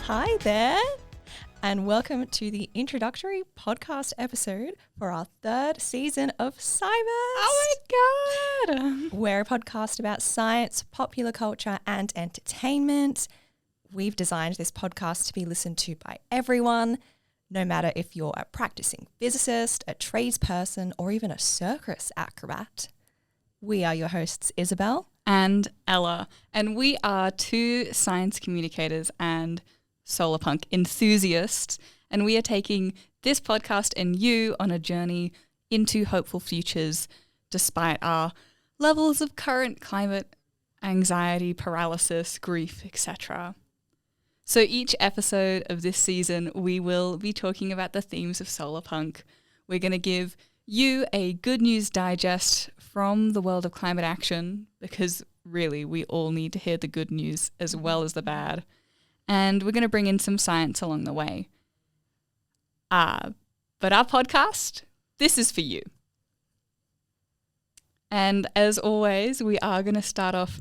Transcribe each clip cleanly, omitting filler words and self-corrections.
Hi there, and welcome to the introductory podcast episode for our third season of Cybers. Oh my God. We're a podcast about science, popular culture, and entertainment. We've designed this podcast to be listened to by everyone, no matter if you're a practicing physicist, a tradesperson, or even a circus acrobat. We are your hosts, Isabel And Ella. And we are two science communicators and SolarPunk enthusiasts. And we are taking this podcast and you on a journey into hopeful futures despite our levels of current climate anxiety, paralysis, grief, etc. So each episode of this season, we will be talking about the themes of SolarPunk. We're going to give you a good news digest from the world of climate action, because really we all need to hear the good news as well as the bad. And we're going to bring in some science along the way. But our podcast, this is for you. And as always, we are going to start off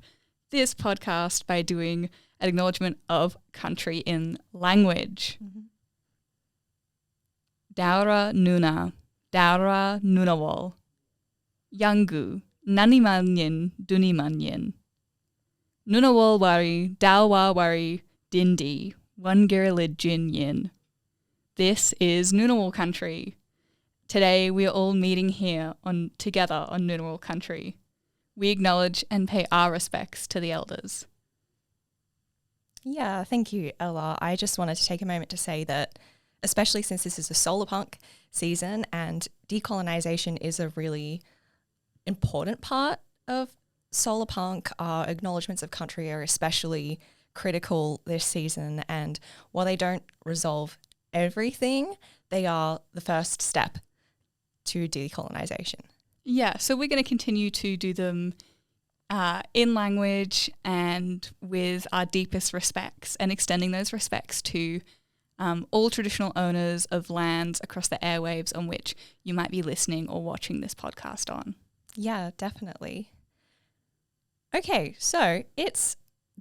this podcast by doing an acknowledgement of country in language. Daura Nuna, Daura Nunawol, Yangu, Nanimanyin, Dunimanyin. Nunawol Wari, Dawa Wari, Dindi, Wangirlid Jin Yin. This is Ngunnawal country. Today we are all meeting here together on Ngunnawal country. We acknowledge and pay our respects to the elders. Yeah, thank you, Ella. I just wanted to take a moment to say that, especially since this is a SolarPunk season and decolonization is a really important part of SolarPunk, our acknowledgements of country are especially critical this season. And while they don't resolve everything, they are the first step to decolonization. Yeah, so we're going to continue to do them in language and with our deepest respects, and extending those respects to all traditional owners of lands across the airwaves on which you might be listening or watching this podcast on. Yeah, definitely. Okay, so it's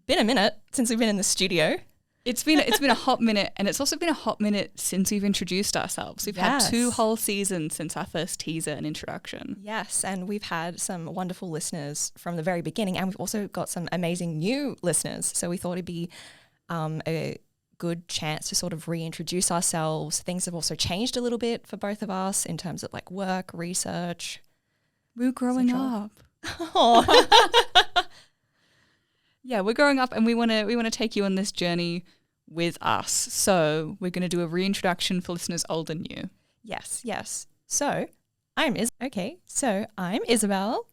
been a minute since we've been in the studio. It's been a hot minute, and it's also been a hot minute since we've introduced ourselves. We've had 2 whole seasons since our first teaser and introduction. Yes, and we've had some wonderful listeners from the very beginning, and we've also got some amazing new listeners. So we thought it'd be a good chance to sort of reintroduce ourselves. Things have also changed a little bit for both of us in terms of like work, research. We're growing up. Oh. Yeah, we're growing up, and we want to take you on this journey with us. So we're going to do a reintroduction for listeners old and new. Yes. So I'm Isabel.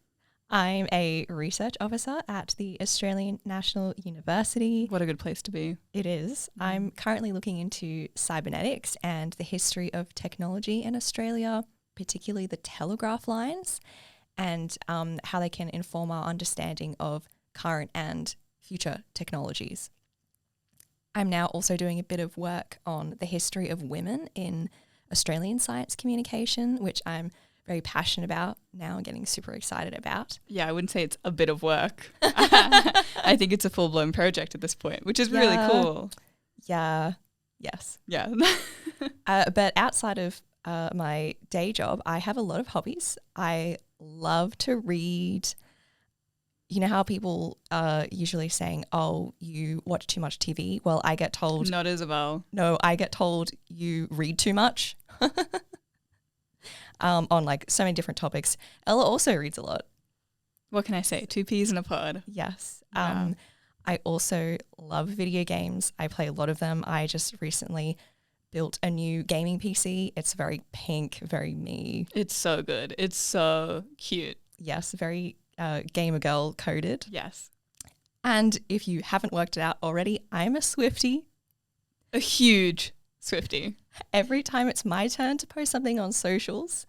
I'm a research officer at the Australian National University. What a good place to be. It is. I'm currently looking into cybernetics and the history of technology in Australia, particularly the telegraph lines, and how they can inform our understanding of current and future technologies. I'm now also doing a bit of work on the history of women in Australian science communication, which I'm very passionate about now and getting super excited about. Yeah, I wouldn't say it's a bit of work. I think it's a full-blown project at this point, which is really cool. Yeah. Yes. Yeah. But outside of my day job, I have a lot of hobbies. I love to read. You know how people are usually saying, oh, you watch too much TV? Well, I get told... Not Isabel. No, I get told you read too much on like so many different topics. Ella also reads a lot. What can I say? 2 peas in a pod. Yes. Yeah. I also love video games. I play a lot of them. I just recently built a new gaming PC. It's very pink, very me. It's so good. It's so cute. Yes, very... gamer girl coded. Yes. And if you haven't worked it out already, I'm a Swiftie. A huge Swiftie. Every time it's my turn to post something on socials,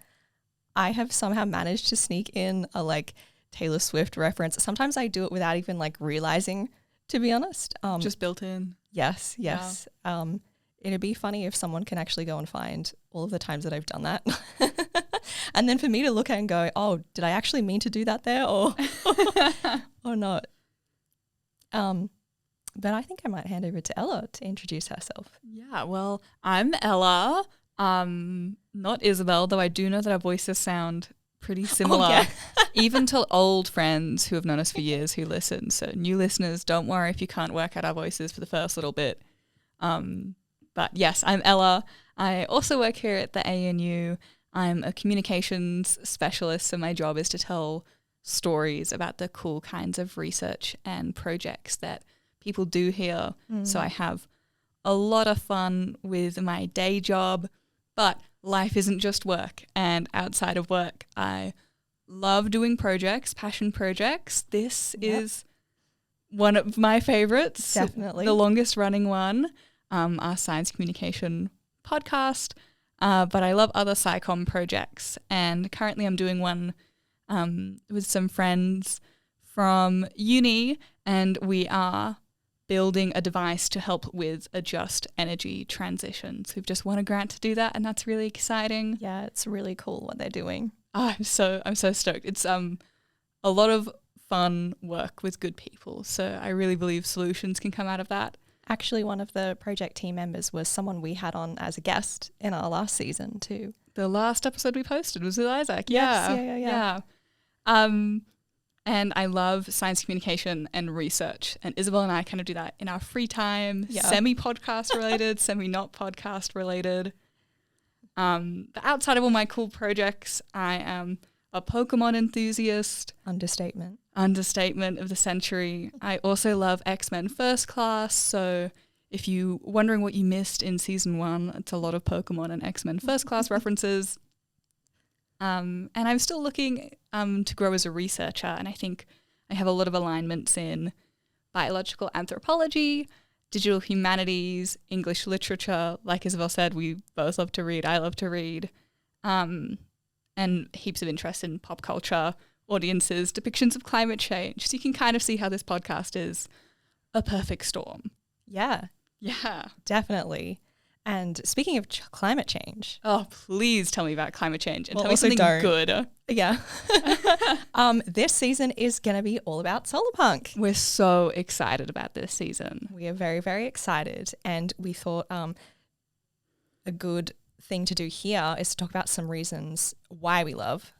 I have somehow managed to sneak in a like Taylor Swift reference. Sometimes I do it without even like realizing, to be honest. Just built in. Yes. Yeah. It'd be funny if someone can actually go and find all of the times that I've done that. And then for me to look at and go, oh, did I actually mean to do that there or or not? But I think I might hand over to Ella to introduce herself. Yeah, well, I'm Ella, not Isabel, though I do know that our voices sound pretty similar, yeah. even to old friends who have known us for years who listen. So new listeners, don't worry if you can't work out our voices for the first little bit. But yes, I'm Ella. I also work here at the ANU. I'm a communications specialist, so my job is to tell stories about the cool kinds of research and projects that people do here. So I have a lot of fun with my day job, but life isn't just work. And outside of work, I love doing projects, passion projects. This is one of my favorites. Definitely. The longest running one, our science communication podcast. But I love other SciComm projects. And currently I'm doing one with some friends from uni, and we are building a device to help with a just energy transitions. We've just won a grant to do that, and that's really exciting. Yeah, it's really cool what they're doing. Oh, I'm so stoked. It's a lot of fun work with good people. So I really believe solutions can come out of that. Actually, one of the project team members was someone we had on as a guest in our last season too. The last episode we posted was with Isaac. Yes, Yeah. And I love science communication and research. And Isabel and I kind of do that in our free time, semi-podcast related, semi-not podcast related. But outside of all my cool projects, I am a Pokemon enthusiast. Understatement of the century. I also love X-Men First Class. So if you're wondering what you missed in season 1, it's a lot of Pokemon and X-Men First Class references. And I'm still looking to grow as a researcher, and I think I have a lot of alignments in biological anthropology, digital humanities, English literature. Like Isabel said, we both love to read. I love to read. And heaps of interest in pop culture, audiences, depictions of climate change. So you can kind of see how this podcast is a perfect storm. Yeah, definitely. And speaking of climate change. Oh, please tell me about climate change and well, tell me something good. Yeah. This season is going to be all about SolarPunk. We're so excited about this season. We are very, very excited. And we thought a good thing to do here is to talk about some reasons why we love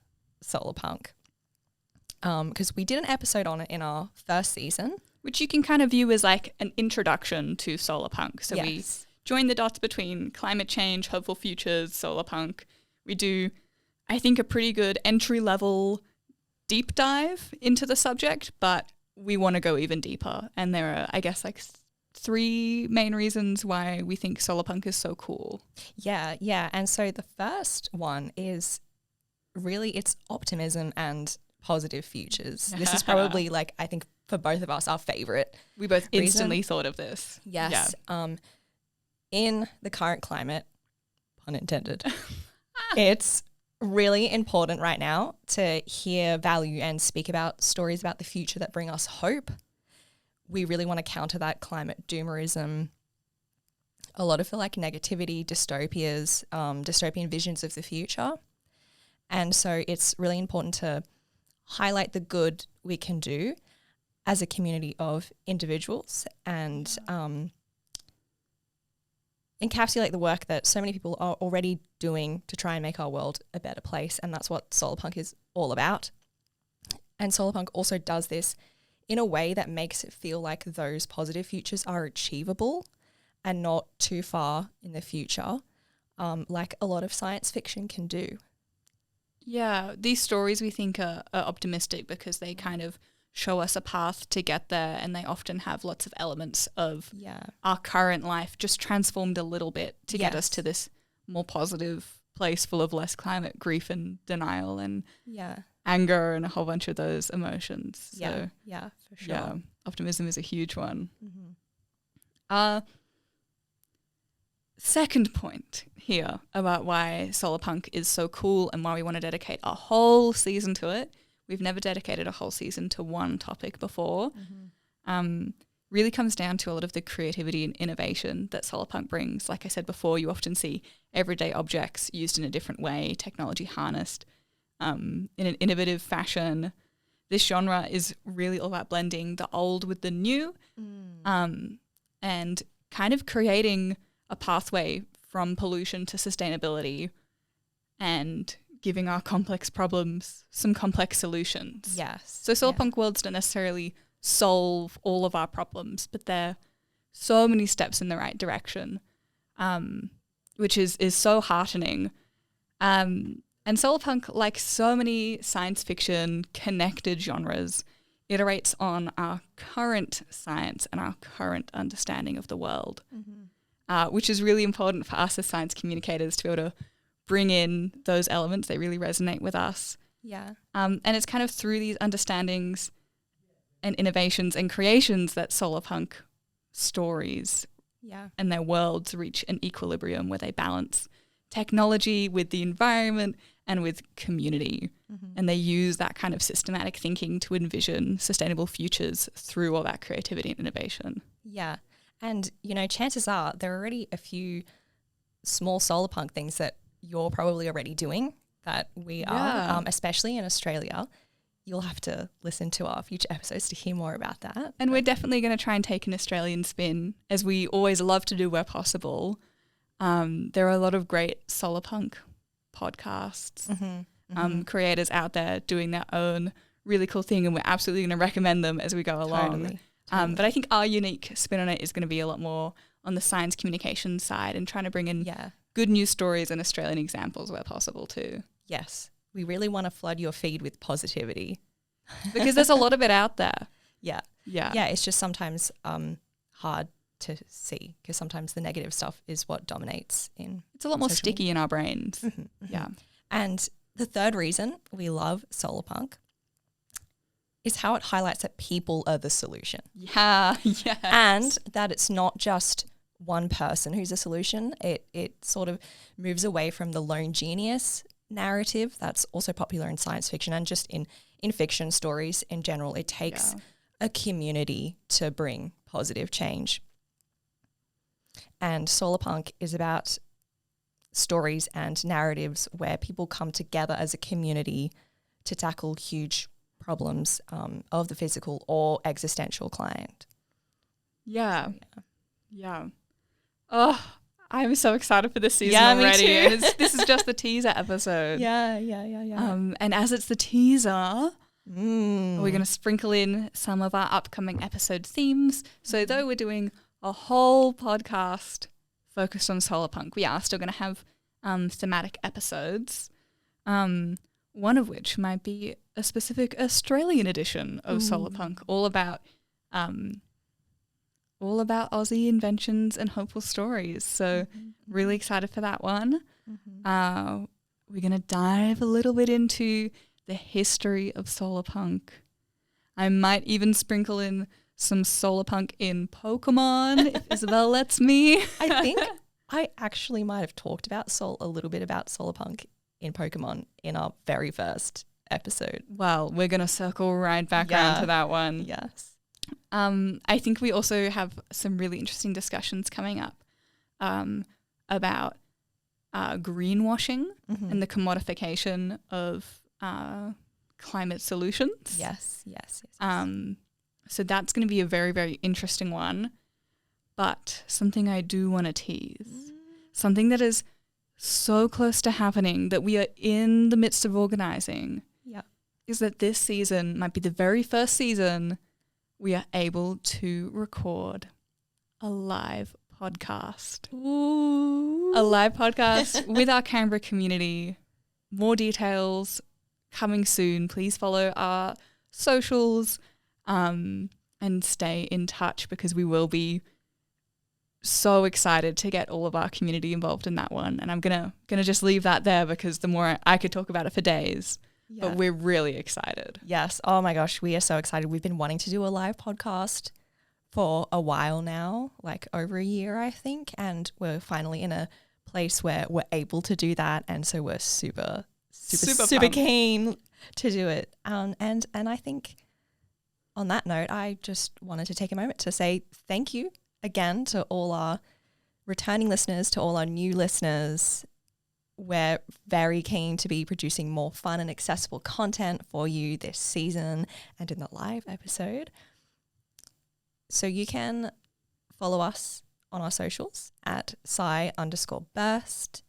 SolarPunk. Because we did an episode on it in our first season. Which you can kind of view as like an introduction to SolarPunk. So we join the dots between climate change, hopeful futures, SolarPunk. We do, I think, a pretty good entry-level deep dive into the subject, but we want to go even deeper. And there are, I guess, like 3 main reasons why we think SolarPunk is so cool. Yeah. And so the first one is really its optimism and positive futures. This is probably, like, I think for both of us, our favorite. We both instantly thought of this. Yes. Yeah. In the current climate, pun intended, it's really important right now to hear, value, and speak about stories about the future that bring us hope. We really want to counter that climate doomerism, a lot of the like negativity, dystopias, dystopian visions of the future. And so it's really important to highlight the good we can do as a community of individuals and encapsulate the work that so many people are already doing to try and make our world a better place. And that's what SolarPunk is all about. And SolarPunk also does this in a way that makes it feel like those positive futures are achievable and not too far in the future, like a lot of science fiction can do. Yeah, these stories we think are optimistic because they kind of show us a path to get there, and they often have lots of elements of our current life just transformed a little bit to get us to this more positive place full of less climate grief and denial and anger and a whole bunch of those emotions. So, yeah, for sure. Yeah, optimism is a huge one. Mm-hmm. Second point here about why SolarPunk is so cool and why we want to dedicate a whole season to it. We've never dedicated a whole season to one topic before. Really comes down to a lot of the creativity and innovation that SolarPunk brings. Like I said before, you often see everyday objects used in a different way, technology harnessed in an innovative fashion. this genre is really all about blending the old with the new, and kind of creating a pathway from pollution to sustainability and giving our complex problems some complex solutions. Yes. So SolarPunk worlds don't necessarily solve all of our problems, but they're so many steps in the right direction, which is so heartening. And SolarPunk, like so many science fiction connected genres, iterates on our current science and our current understanding of the world, which is really important for us as science communicators to be able to bring in those elements. They really resonate with us. Yeah. And it's kind of through these understandings and innovations and creations that SolarPunk stories and their worlds reach an equilibrium where they balance technology with the environment and with community. And they use that kind of systematic thinking to envision sustainable futures through all that creativity and innovation. Yeah. And, you know, chances are there are already a few small SolarPunk things that you're probably already doing that we are, especially in Australia. You'll have to listen to our future episodes to hear more about that. And we're definitely going to try and take an Australian spin, as we always love to do where possible. There are a lot of great SolarPunk podcasts, creators out there doing their own really cool thing, and we're absolutely going to recommend them as we go along. Totally. But I think our unique spin on it is going to be a lot more on the science communication side and trying to bring in good news stories and Australian examples where possible too. Yes. We really want to flood your feed with positivity. Because there's a lot of it out there. Yeah. Yeah. It's just sometimes hard to see because sometimes the negative stuff is what dominates in. It's a lot more social sticky media. in our brains. Yeah. And the third reason we love SolarPunk is how it highlights that people are the solution. Yeah. Yes. And that it's not just one person who's a solution. It sort of moves away from the lone genius narrative that's also popular in science fiction and just in fiction stories in general. It takes a community to bring positive change. And SolarPunk is about stories and narratives where people come together as a community to tackle huge problems of the physical or existential kind. Yeah. Oh, I'm so excited for this season Me already. too. And this is just the teaser episode. Yeah. And as it's the teaser, we're going to sprinkle in some of our upcoming episode themes. So though we're doing a whole podcast focused on SolarPunk, we are still going to have thematic episodes, one of which might be a specific Australian edition of SolarPunk, all about Aussie inventions and hopeful stories. So really excited for that one. We're going to dive a little bit into the history of SolarPunk. I might even sprinkle in some SolarPunk in Pokemon if Isabel lets me. I think I actually might have talked about a little bit about SolarPunk in Pokemon in our very first episode. Well, we're going to circle right back around to that one. Yes. I think we also have some really interesting discussions coming up about greenwashing and the commodification of climate solutions. Yes. So that's going to be a very, very interesting one. But something I do want to tease, something that is so close to happening that we are in the midst of organising, is that this season might be the very first season we are able to record a live podcast. Ooh. A live podcast with our Canberra community. More details coming soon. Please follow our socials and stay in touch because we will be so excited to get all of our community involved in that one. And I'm gonna just leave that there because the more I could talk about it for days. But we're really excited. Yes. Oh my gosh, we are so excited. We've been wanting to do a live podcast for a while now, like over a year, I think. And we're finally in a place where we're able to do that. And so we're super keen to do it. And I think on that note, I just wanted to take a moment to say thank you again to all our returning listeners, to all our new listeners. we're very keen to be producing more fun and accessible content for you this season and in the live episode. So you can follow us on our socials at sci_burst.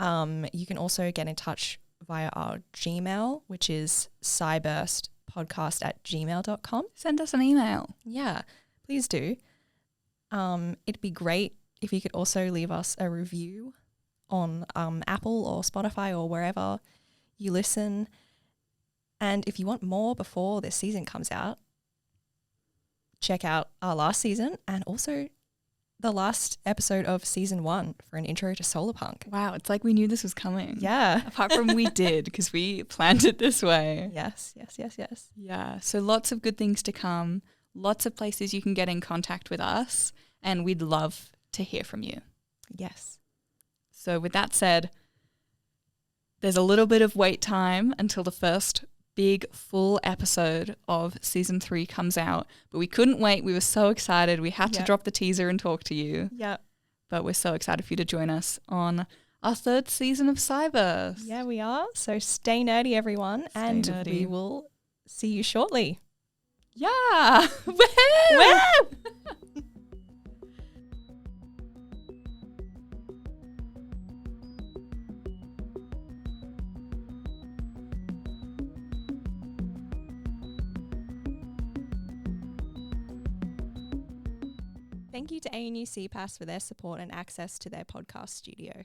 You can also get in touch via our Gmail, which is sciburstpodcast@gmail.com. Send us an email. Yeah, please do. It'd be great if you could also leave us a review on Apple or Spotify or wherever you listen. And if you want more before this season comes out, check out our last season and also the last episode of season 1 for an intro to SolarPunk. Wow, it's like we knew this was coming. Yeah. Apart from we did, because we planned it this way. Yes. Yeah, so lots of good things to come, lots of places you can get in contact with us, and we'd love to hear from you. Yes. So with that said, there's a little bit of wait time until the first big full episode of season 3 comes out, but we couldn't wait. We were so excited. We had to drop the teaser and talk to you. Yeah. But we're so excited for you to join us on our 3rd season of Cyburst. Yeah, we are. So stay nerdy, everyone. Stay nerdy. We will see you shortly. Yeah. Woo! Thank you to ANU CPAS for their support and access to their podcast studio.